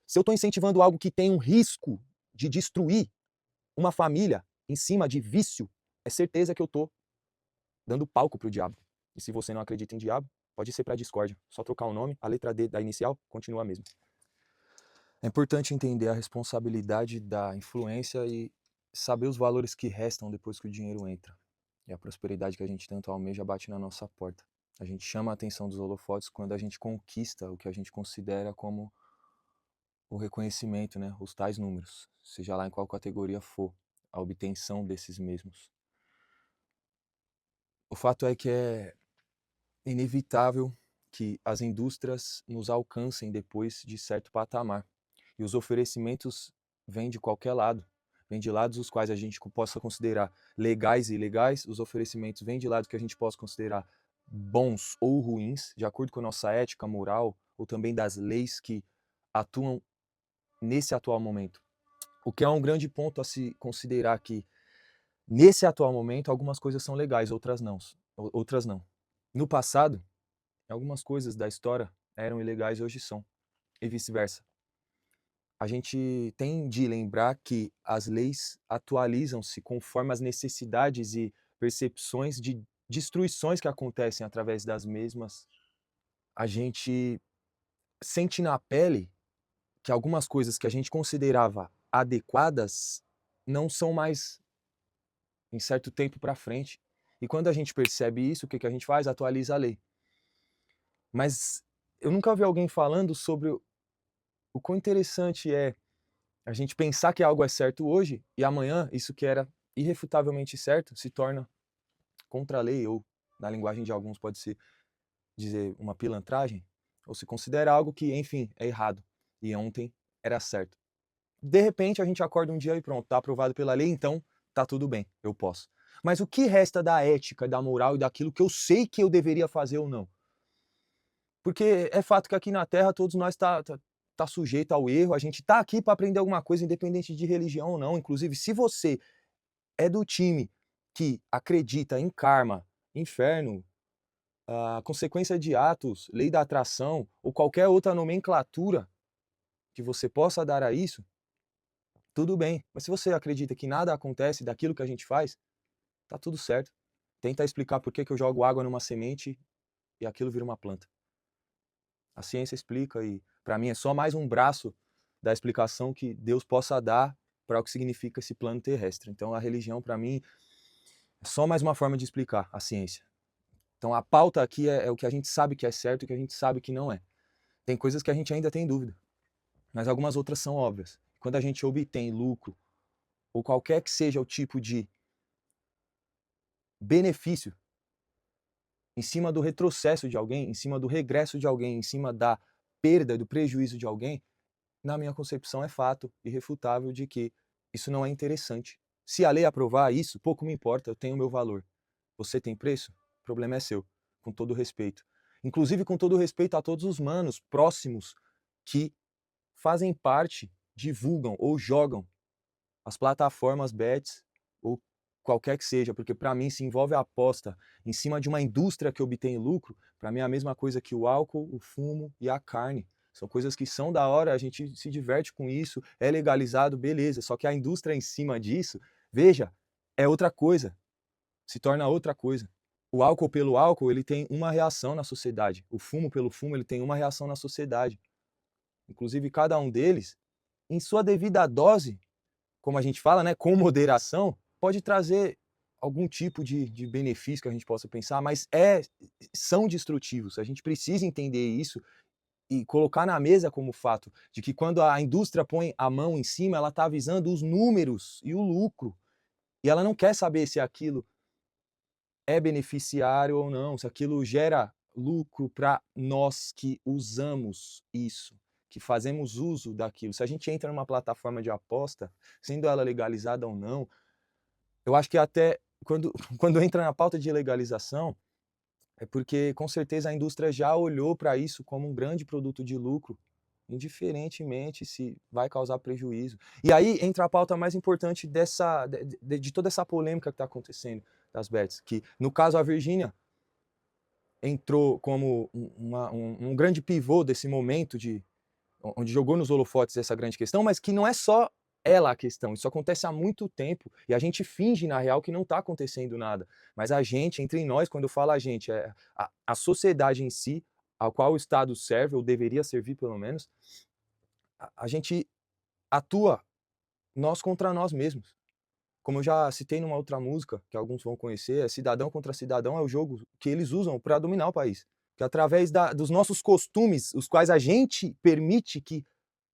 Se eu estou incentivando algo que tem um risco de destruir uma família em cima de vício, é certeza que eu estou dando palco para o diabo. E se você não acredita em diabo, pode ser para a discórdia. Só trocar o nome, a letra D da inicial continua a mesma. É importante entender a responsabilidade da influência e saber os valores que restam depois que o dinheiro entra. E a prosperidade que a gente tanto almeja bate na nossa porta. A gente chama a atenção dos holofotes quando a gente conquista o que a gente considera como o reconhecimento, né? Os tais números, seja lá em qual categoria for, a obtenção desses mesmos. O fato é que é inevitável que as indústrias nos alcancem depois de certo patamar. E os oferecimentos vêm de qualquer lado. Vêm de lados os quais a gente possa considerar legais e ilegais, os oferecimentos vêm de lados que a gente possa considerar bons ou ruins, de acordo com a nossa ética, moral, ou também das leis que atuam nesse atual momento. O que é um grande ponto a se considerar que, nesse atual momento, algumas coisas são legais, outras não. Outras não. No passado, algumas coisas da história eram ilegais e hoje são, e vice-versa. A gente tem de lembrar que as leis atualizam-se conforme as necessidades e percepções de destruições que acontecem através das mesmas. A gente sente na pele que algumas coisas que a gente considerava adequadas não são mais em certo tempo para frente. E quando a gente percebe isso, o que a gente faz? Atualiza a lei. Mas eu nunca vi alguém falando sobre o quão interessante é a gente pensar que algo é certo hoje e amanhã isso que era irrefutavelmente certo se torna contra a lei, ou na linguagem de alguns pode ser dizer uma pilantragem, ou se considera algo que, enfim, é errado e ontem era certo. De repente a gente acorda um dia e pronto, tá aprovado pela lei, então tá tudo bem, eu posso. Mas o que resta da ética, da moral e daquilo que eu sei que eu deveria fazer ou não? Porque é fato que aqui na Terra todos nós tá sujeito ao erro, a gente tá aqui para aprender alguma coisa independente de religião ou não, inclusive se você é do time que acredita em karma, inferno, a consequência de atos, lei da atração ou qualquer outra nomenclatura que você possa dar a isso, tudo bem. Mas se você acredita que nada acontece daquilo que a gente faz, tá tudo certo. Tenta explicar por que que eu jogo água numa semente e aquilo vira uma planta. A ciência explica e para mim é só mais um braço da explicação que Deus possa dar para o que significa esse plano terrestre. Então a religião para mim é só mais uma forma de explicar a ciência. Então a pauta aqui é o que a gente sabe que é certo e o que a gente sabe que não é. Tem coisas que a gente ainda tem dúvida, mas algumas outras são óbvias. Quando a gente obtém lucro, ou qualquer que seja o tipo de benefício em cima do retrocesso de alguém, em cima do regresso de alguém, em cima da perda, do prejuízo de alguém, na minha concepção é fato irrefutável de que isso não é interessante. Se a lei aprovar isso, pouco me importa, eu tenho o meu valor. Você tem preço? O problema é seu, com todo respeito. Inclusive com todo respeito a todos os manos próximos que fazem parte, divulgam ou jogam as plataformas bets ou qualquer que seja, porque para mim se envolve a aposta em cima de uma indústria que obtém lucro, para mim é a mesma coisa que o álcool, o fumo e a carne. São coisas que são da hora, a gente se diverte com isso, é legalizado, beleza. Só que a indústria em cima disso, veja, é outra coisa, se torna outra coisa. O álcool pelo álcool, ele tem uma reação na sociedade. O fumo pelo fumo, ele tem uma reação na sociedade. Inclusive, cada um deles, em sua devida dose, como a gente fala, né, com moderação, pode trazer algum tipo de benefício que a gente possa pensar, mas são destrutivos. A gente precisa entender isso e colocar na mesa como fato de que quando a indústria põe a mão em cima, ela está visando os números e o lucro. E ela não quer saber se aquilo é beneficiário ou não, se aquilo gera lucro para nós que usamos isso, que fazemos uso daquilo. Se a gente entra numa plataforma de aposta, sendo ela legalizada ou não, eu acho que até quando, quando entra na pauta de legalização, é porque com certeza a indústria já olhou para isso como um grande produto de lucro, indiferentemente se vai causar prejuízo. E aí entra a pauta mais importante de toda essa polêmica que está acontecendo das bets, que no caso a Virgínia entrou como um grande pivô desse momento onde jogou nos holofotes essa grande questão, mas que não é só ela a questão, isso acontece há muito tempo, e a gente finge, na real, que não está acontecendo nada. Mas a gente, entre nós, quando eu falo a gente, é a sociedade em si, ao qual o Estado serve, ou deveria servir pelo menos, a gente atua nós contra nós mesmos. Como eu já citei numa outra música, que alguns vão conhecer, é Cidadão contra Cidadão, é o jogo que eles usam para dominar o país. Que através dos nossos costumes, os quais a gente permite que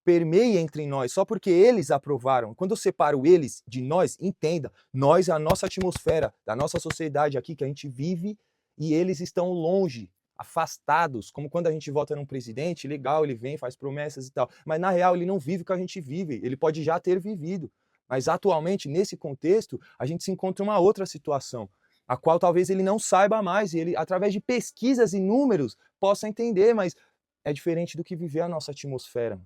permeie entre nós, só porque eles aprovaram. Quando eu separo eles de nós, entenda, nós é a nossa atmosfera, da nossa sociedade aqui que a gente vive, e eles estão longe, afastados, como quando a gente vota num presidente, legal, ele vem, faz promessas e tal, mas na real ele não vive o que a gente vive, ele pode já ter vivido, mas atualmente, nesse contexto, a gente se encontra em uma outra situação, a qual talvez ele não saiba mais, e ele, através de pesquisas e números, possa entender, mas é diferente do que viver a nossa atmosfera.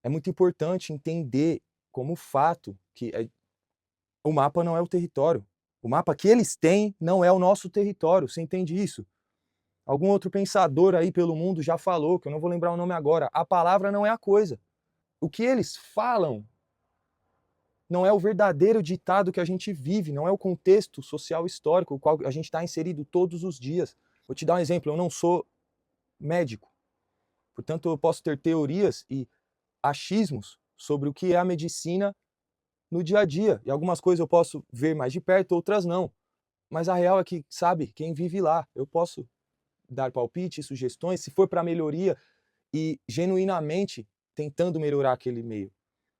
É muito importante entender como fato que o mapa não é o território. O mapa que eles têm não é o nosso território. Você entende isso? Algum outro pensador aí pelo mundo já falou, que eu não vou lembrar o nome agora, a palavra não é a coisa. O que eles falam não é o verdadeiro ditado que a gente vive, não é o contexto social histórico no qual a gente está inserido todos os dias. Vou te dar um exemplo, eu não sou médico, portanto eu posso ter teorias e achismos sobre o que é a medicina no dia a dia. E algumas coisas eu posso ver mais de perto, outras não. Mas a real é que, sabe, quem vive lá, eu posso dar palpite, sugestões, se for para melhoria e genuinamente tentando melhorar aquele meio,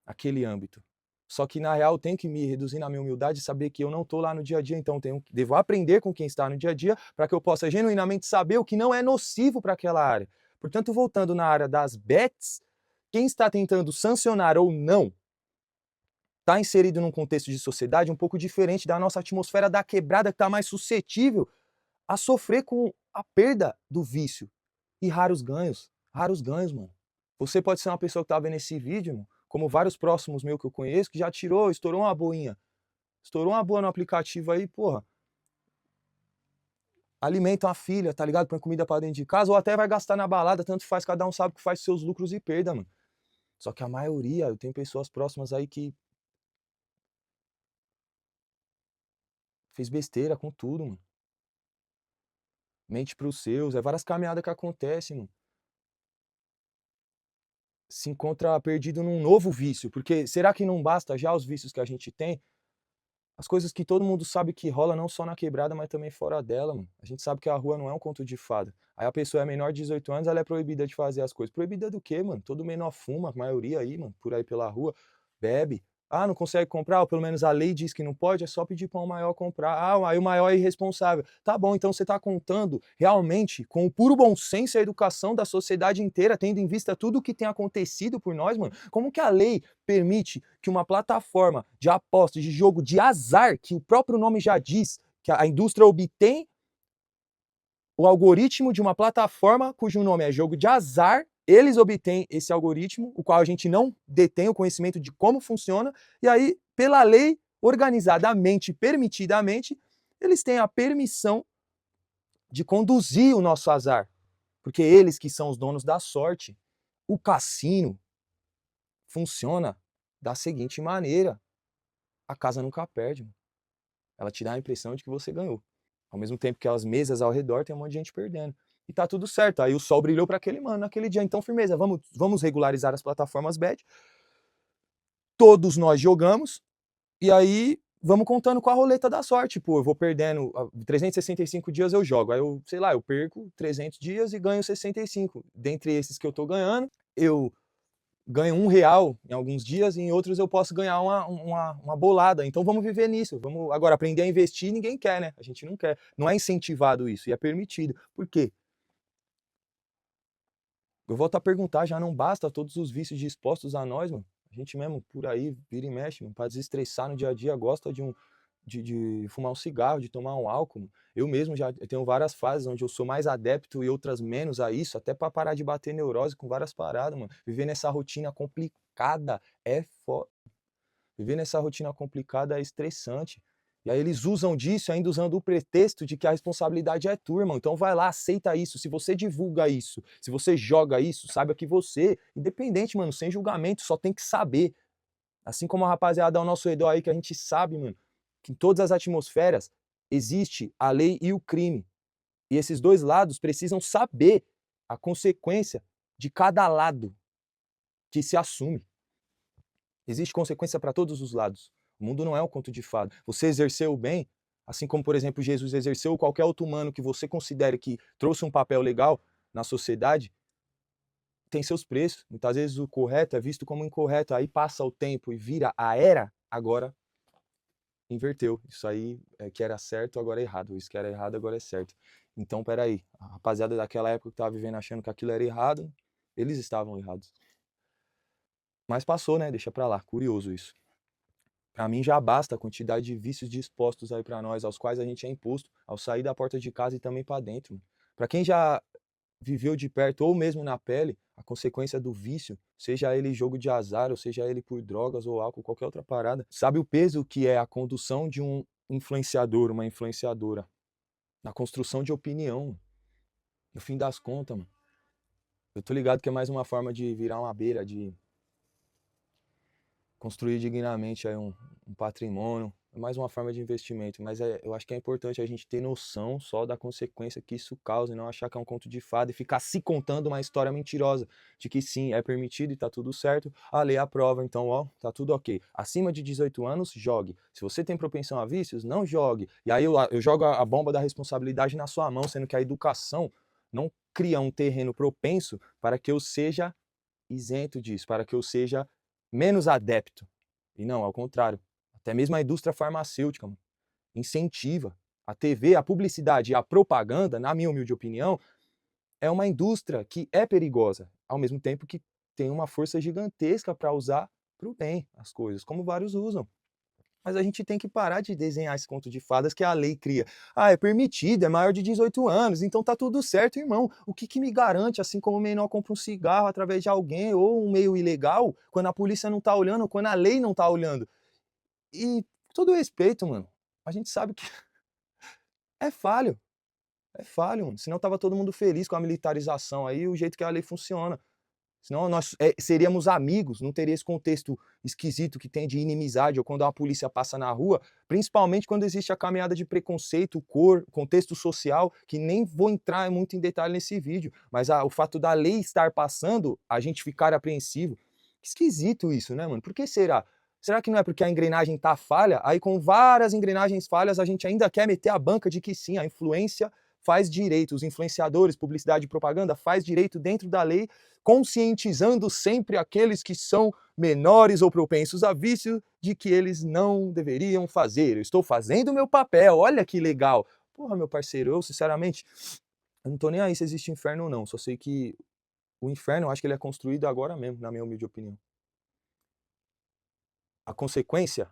aquele âmbito. Só que na real eu tenho que me reduzir na minha humildade e saber que eu não estou lá no dia a dia, então devo aprender com quem está no dia a dia para que eu possa genuinamente saber o que não é nocivo para aquela área. Portanto, voltando na área das bets, quem está tentando sancionar ou não está inserido num contexto de sociedade um pouco diferente da nossa atmosfera da quebrada, que está mais suscetível a sofrer com a perda do vício. E raros ganhos. Raros ganhos, mano. Você pode ser uma pessoa que tá vendo esse vídeo, mano, como vários próximos meus que eu conheço, que já tirou, estourou uma boinha. Estourou uma boa no aplicativo aí, porra. Alimenta uma filha, tá ligado? Põe comida pra dentro de casa, ou até vai gastar na balada, tanto faz, cada um sabe que faz seus lucros e perda, mano. Só que a maioria, eu tenho pessoas próximas aí que fez besteira com tudo, mano. Mente pros seus, é várias caminhadas que acontecem, mano. Se encontra perdido num novo vício, porque será que não basta já os vícios que a gente tem? As coisas que todo mundo sabe que rola não só na quebrada, mas também fora dela, mano. A gente sabe que a rua não é um conto de fada. Aí a pessoa é menor de 18 anos, ela é proibida de fazer as coisas. Proibida do quê, mano? Todo menor fuma, a maioria aí, mano, por aí pela rua, bebe. Ah, não consegue comprar? Ou pelo menos a lei diz que não pode, é só pedir para um maior comprar. Ah, aí o maior é irresponsável. Tá bom, então você tá contando realmente com o puro bom senso e a educação da sociedade inteira, tendo em vista tudo o que tem acontecido por nós, mano? Como que a lei permite que uma plataforma de apostas, de jogo de azar, que o próprio nome já diz, que a indústria obtém o algoritmo de uma plataforma cujo nome é jogo de azar, eles obtêm esse algoritmo, o qual a gente não detém o conhecimento de como funciona, e aí, pela lei, organizadamente, permitidamente, eles têm a permissão de conduzir o nosso azar, porque eles que são os donos da sorte. O cassino funciona da seguinte maneira: a casa nunca perde, mano. Ela te dá a impressão de que você ganhou. Ao mesmo tempo que as mesas ao redor tem um monte de gente perdendo. E tá tudo certo. Aí o sol brilhou para aquele mano naquele dia. Então, firmeza, vamos regularizar as plataformas bet. Todos nós jogamos. E aí vamos contando com a roleta da sorte. Pô, eu vou perdendo 365 dias eu jogo. Aí eu, sei lá, eu perco 300 dias e ganho 65. Dentre esses que eu tô ganhando, eu ganho R$ 1 em alguns dias e em outros eu posso ganhar uma bolada. Então vamos viver nisso. Vamos agora aprender a investir, ninguém quer, né? A gente não quer. Não é incentivado isso e é permitido. Por quê? Eu volto a perguntar, já não basta todos os vícios dispostos a nós, mano. A gente mesmo por aí vira e mexe, mano, pra desestressar no dia a dia, gosta de fumar um cigarro, de tomar um álcool. Mano. Eu mesmo eu tenho várias fases onde eu sou mais adepto e outras menos a isso, até para parar de bater neurose com várias paradas, mano. Viver nessa rotina complicada é foda. Viver nessa rotina complicada é estressante. E aí eles usam disso, ainda usando o pretexto de que a responsabilidade é tua, irmão. Então vai lá, aceita isso. Se você divulga isso, se você joga isso, saiba que você, independente, mano, sem julgamento, só tem que saber. Assim como a rapaziada ao nosso redor aí, que a gente sabe, mano, que em todas as atmosferas existe a lei e o crime. E esses dois lados precisam saber a consequência de cada lado que se assume. Existe consequência para todos os lados. O mundo não é um conto de fada. Você exerceu o bem, assim como, por exemplo, Jesus exerceu, qualquer outro humano que você considere que trouxe um papel legal na sociedade, tem seus preços. Muitas vezes o correto é visto como incorreto. Aí passa o tempo e vira a era, agora inverteu. Isso aí é que era certo, agora é errado. Isso que era errado, agora é certo. Então, peraí. A rapaziada daquela época que estava vivendo achando que aquilo era errado, eles estavam errados. Mas passou, né? Deixa pra lá. Curioso isso. Pra mim já basta a quantidade de vícios dispostos aí pra nós, aos quais a gente é imposto ao sair da porta de casa e também pra dentro. Pra quem já viveu de perto ou mesmo na pele, a consequência do vício, seja ele jogo de azar, ou seja ele por drogas ou álcool, qualquer outra parada, sabe o peso que é a condução de um influenciador, uma influenciadora, na construção de opinião. No fim das contas, mano, eu tô ligado que é mais uma forma de virar uma beira, de construir dignamente aí um patrimônio, é mais uma forma de investimento, mas eu acho que é importante a gente ter noção só da consequência que isso causa e não achar que é um conto de fada e ficar se contando uma história mentirosa de que sim, é permitido e tá tudo certo, a lei aprova, então ó, tá tudo ok. Acima de 18 anos, jogue. Se você tem propensão a vícios, não jogue. E aí eu jogo a bomba da responsabilidade na sua mão, sendo que a educação não cria um terreno propenso para que eu seja isento disso, para que eu seja menos adepto. E não, ao contrário. Até mesmo a indústria farmacêutica, mano, incentiva. A TV, a publicidade e a propaganda, na minha humilde opinião, é uma indústria que é perigosa, ao mesmo tempo que tem uma força gigantesca para usar para o bem as coisas, como vários usam. Mas a gente tem que parar de desenhar esse conto de fadas que a lei cria. Ah, é permitido, é maior de 18 anos, então tá tudo certo, irmão. O que que me garante, assim como o menor compra um cigarro através de alguém ou um meio ilegal, quando a polícia não tá olhando, quando a lei não tá olhando? E, com todo respeito, mano, a gente sabe que é falho. É falho, mano. Senão tava todo mundo feliz com a militarização aí, o jeito que a lei funciona. Senão nós seríamos amigos, não teria esse contexto esquisito que tem de inimizade ou quando a polícia passa na rua, principalmente quando existe a caminhada de preconceito, cor, contexto social, que nem vou entrar muito em detalhe nesse vídeo, mas o fato da lei estar passando, a gente ficar apreensivo. Esquisito isso, né, mano? Por que será? Será que não é porque a engrenagem tá falha? Aí com várias engrenagens falhas a gente ainda quer meter a banca de que sim, a influência faz direito, os influenciadores, publicidade e propaganda faz direito dentro da lei, conscientizando sempre aqueles que são menores ou propensos a vício de que eles não deveriam fazer. Eu estou fazendo o meu papel, olha que legal. Porra, meu parceiro, eu sinceramente, eu não tô nem aí se existe inferno ou não, só sei que o inferno, eu acho que ele é construído agora mesmo, na minha humilde opinião. A consequência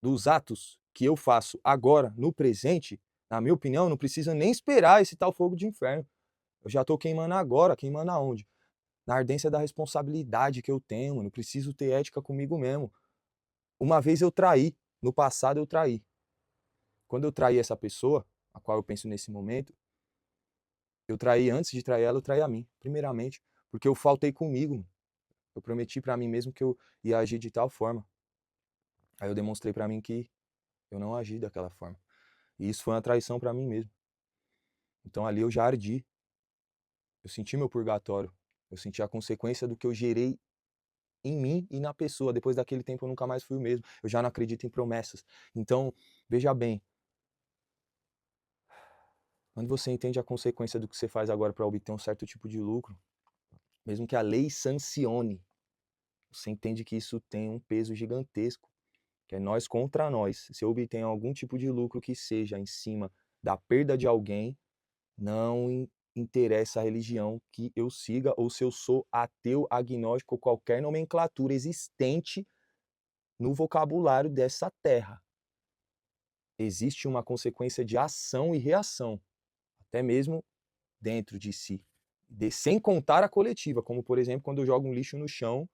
dos atos que eu faço agora, no presente, na minha opinião, não precisa nem esperar esse tal fogo de inferno. Eu já tô queimando agora, queimando aonde? Na ardência da responsabilidade que eu tenho, mano. Eu preciso ter ética comigo mesmo. Uma vez eu traí, no passado eu traí. Quando eu traí essa pessoa, a qual eu penso nesse momento, eu traí antes de trair ela, eu traí a mim, primeiramente, porque eu faltei comigo, mano. Eu prometi pra mim mesmo que eu ia agir de tal forma. Aí eu demonstrei pra mim que eu não agi daquela forma. E isso foi uma traição pra mim mesmo. Então ali eu já ardi. Eu senti meu purgatório. Eu senti a consequência do que eu gerei em mim e na pessoa. Depois daquele tempo eu nunca mais fui o mesmo. Eu já não acredito em promessas. Então, veja bem, quando você entende a consequência do que você faz agora para obter um certo tipo de lucro, mesmo que a lei sancione, você entende que isso tem um peso gigantesco, que é nós contra nós. Se eu obtenho algum tipo de lucro que seja em cima da perda de alguém, não interessa a religião que eu siga ou se eu sou ateu, agnóstico ou qualquer nomenclatura existente no vocabulário dessa terra. Existe uma consequência de ação e reação, até mesmo dentro de si, sem contar a coletiva, como por exemplo, quando eu jogo um lixo no chão,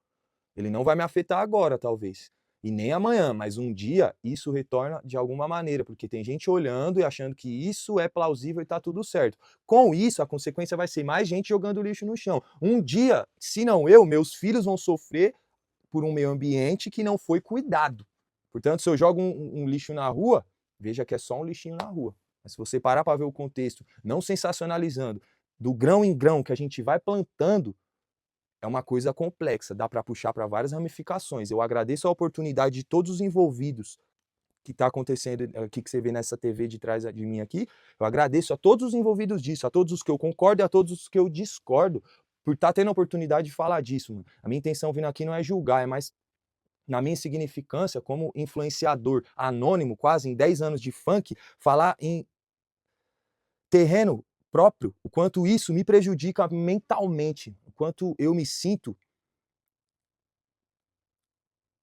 ele não vai me afetar agora, talvez. e nem amanhã, mas um dia isso retorna de alguma maneira, porque tem gente olhando e achando que isso é plausível e tá tudo certo. Com isso, a consequência vai ser mais gente jogando lixo no chão. Um dia, se não eu, meus filhos vão sofrer por um meio ambiente que não foi cuidado. Portanto, se eu jogo um lixo na rua, veja que é só um lixinho na rua. Mas se você parar para ver o contexto, não sensacionalizando, do grão em grão que a gente vai plantando, é uma coisa complexa, dá para puxar para várias ramificações. Eu agradeço a oportunidade de todos os envolvidos que está acontecendo aqui, que você vê nessa TV de trás de mim aqui. Eu agradeço a todos os envolvidos disso, a todos os que eu concordo e a todos os que eu discordo, por estar tendo a oportunidade de falar disso, mano. A minha intenção vindo aqui não é julgar, é mais na minha insignificância como influenciador anônimo, quase em 10 anos de funk, falar em terreno próprio, o quanto isso me prejudica mentalmente, o quanto eu me sinto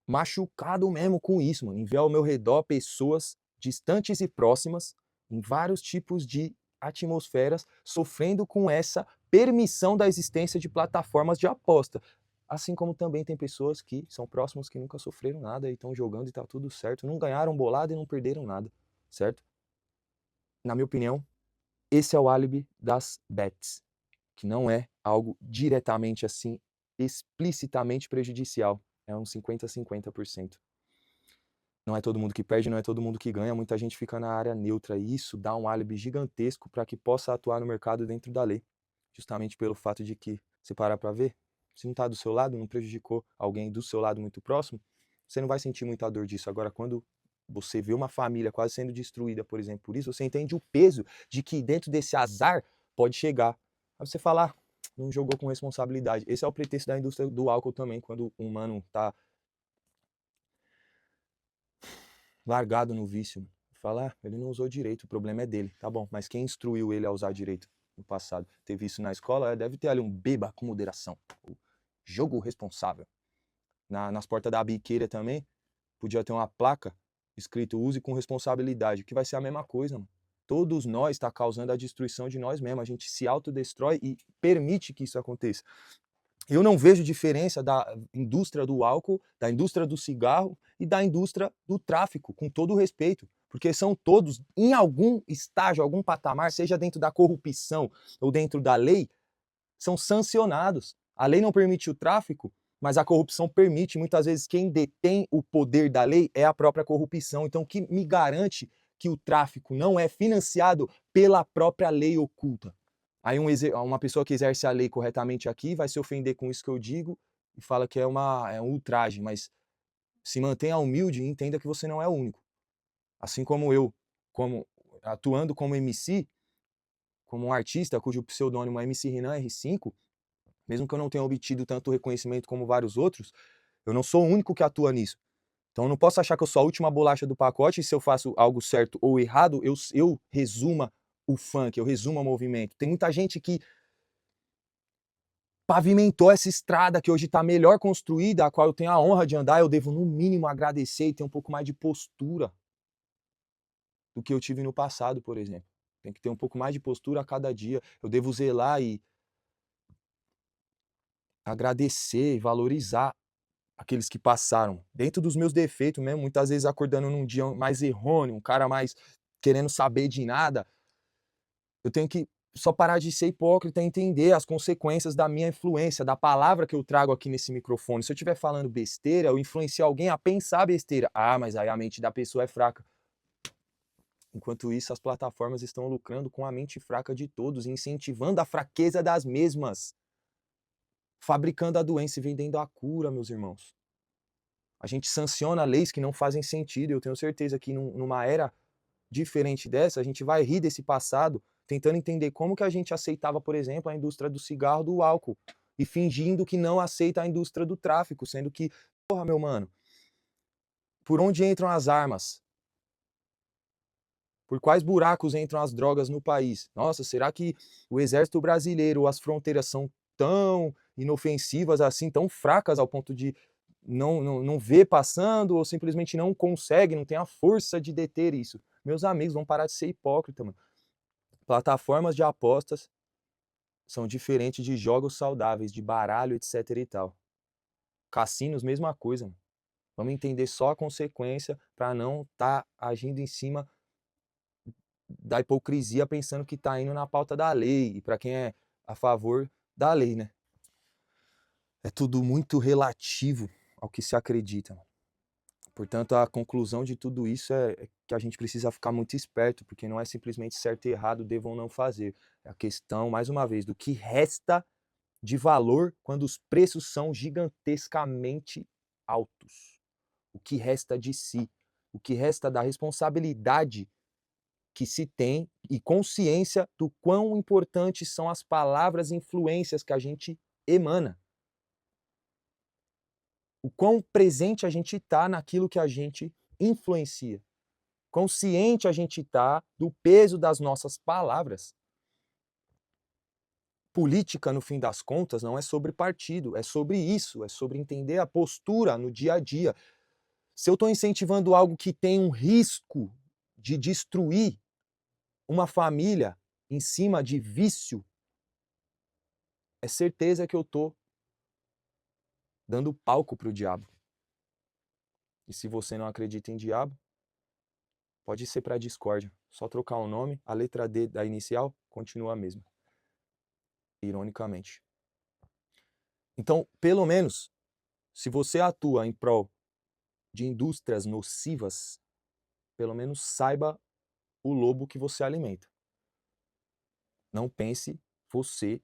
machucado mesmo com isso, mano, em ver ao meu redor pessoas distantes e próximas, em vários tipos de atmosferas, sofrendo com essa permissão da existência de plataformas de aposta. Assim como também tem pessoas que são próximos que nunca sofreram nada e estão jogando e tá tudo certo, não ganharam bolada e não perderam nada, certo? Na minha opinião, esse é o álibi das bets, que não é algo diretamente assim, explicitamente prejudicial. É um 50-50%. Não é todo mundo que perde, não é todo mundo que ganha, muita gente fica na área neutra e isso dá um álibi gigantesco para que possa atuar no mercado dentro da lei. Justamente pelo fato de que, se parar para ver, se não está do seu lado, não prejudicou alguém do seu lado muito próximo, você não vai sentir muita dor disso. Agora, quando você vê uma família quase sendo destruída, por exemplo, por isso, você entende o peso de que dentro desse azar pode chegar. Aí você falar, não jogou com responsabilidade. Esse é o pretexto da indústria do álcool também, quando o humano está largado no vício. Fala, ele não usou direito, o problema é dele. Tá bom, mas quem instruiu ele a usar direito no passado? Teve isso na escola? Deve ter ali um beba com moderação. O jogo responsável. Nas portas da biqueira também, podia ter uma placa escrito use com responsabilidade, que vai ser a mesma coisa, mano. Todos nós está causando a destruição de nós mesmos. A gente se autodestrói e permite que isso aconteça. Eu não vejo diferença da indústria do álcool, da indústria do cigarro e da indústria do tráfico, com todo o respeito, porque são todos, em algum estágio, algum patamar, seja dentro da corrupção ou dentro da lei, são sancionados. A lei não permite o tráfico, mas a corrupção permite. Muitas vezes quem detém o poder da lei é a própria corrupção. Então, o que me garante que o tráfico não é financiado pela própria lei oculta? Aí uma pessoa que exerce a lei corretamente aqui vai se ofender com isso que eu digo e fala que é um ultraje, mas se mantenha humilde e entenda que você não é o único. Assim como eu, como atuando como MC, como um artista cujo pseudônimo é MC Renan R5, mesmo que eu não tenha obtido tanto reconhecimento como vários outros, eu não sou o único que atua nisso. Então eu não posso achar que eu sou a última bolacha do pacote e se eu faço algo certo ou errado, eu resuma o funk, eu resuma o movimento. Tem muita gente que pavimentou essa estrada que hoje está melhor construída, a qual eu tenho a honra de andar, eu devo no mínimo agradecer e ter um pouco mais de postura do que eu tive no passado, por exemplo. Tem que ter um pouco mais de postura a cada dia. Eu devo zelar e agradecer e valorizar aqueles que passaram, dentro dos meus defeitos mesmo, muitas vezes acordando num dia mais errôneo, um cara mais querendo saber de nada. Eu tenho que só parar de ser hipócrita e entender as consequências da minha influência, da palavra que eu trago aqui nesse microfone. Se eu estiver falando besteira, eu influenciar alguém a pensar besteira. Ah, mas aí a mente da pessoa é fraca. Enquanto isso, as plataformas estão lucrando com a mente fraca de todos, incentivando a fraqueza das mesmas, fabricando a doença e vendendo a cura, meus irmãos. A gente sanciona leis que não fazem sentido. Eu tenho certeza que numa era diferente dessa, a gente vai rir desse passado, tentando entender como que a gente aceitava, por exemplo, a indústria do cigarro, do álcool, e fingindo que não aceita a indústria do tráfico, sendo que, porra, meu mano, por onde entram as armas? Por quais buracos entram as drogas no país? Nossa, será que o exército brasileiro ou as fronteiras são tão inofensivas assim, tão fracas ao ponto de não ver passando ou simplesmente não consegue, não tem a força de deter isso? Meus amigos, vão parar de ser hipócrita, mano. Plataformas de apostas são diferentes de jogos saudáveis, de baralho, etc e tal. Cassinos, mesma coisa, mano. Vamos entender só a consequência para não estar agindo em cima da hipocrisia pensando que está indo na pauta da lei, e para quem é a favor da lei, né? É tudo muito relativo ao que se acredita. Portanto, a conclusão de tudo isso é que a gente precisa ficar muito esperto, porque não é simplesmente certo e errado, devo ou não fazer. É a questão, mais uma vez, do que resta de valor quando os preços são gigantescamente altos. O que resta de si, o que resta da responsabilidade que se tem e consciência do quão importantes são as palavras e influências que a gente emana. O quão presente a gente está naquilo que a gente influencia. Consciente a gente está do peso das nossas palavras. Política, no fim das contas, não é sobre partido, é sobre isso, é sobre entender a postura no dia a dia. Se eu estou incentivando algo que tem um risco de destruir uma família em cima de vício, é certeza que eu estou dando palco para o diabo. E se você não acredita em diabo, pode ser para a discórdia. Só trocar o nome, a letra D da inicial continua a mesma. Ironicamente. Então, pelo menos, se você atua em prol de indústrias nocivas, pelo menos saiba o lobo que você alimenta. Não pense você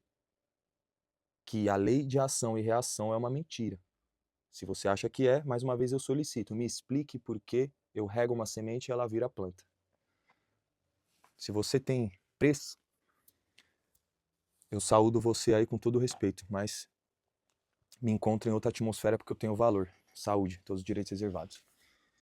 que a lei de ação e reação é uma mentira. Se você acha que é, mais uma vez eu solicito, me explique por que eu rego uma semente e ela vira planta. Se você tem preço, eu saúdo você aí com todo respeito, mas me encontro em outra atmosfera porque eu tenho valor. Saúde, todos os direitos reservados.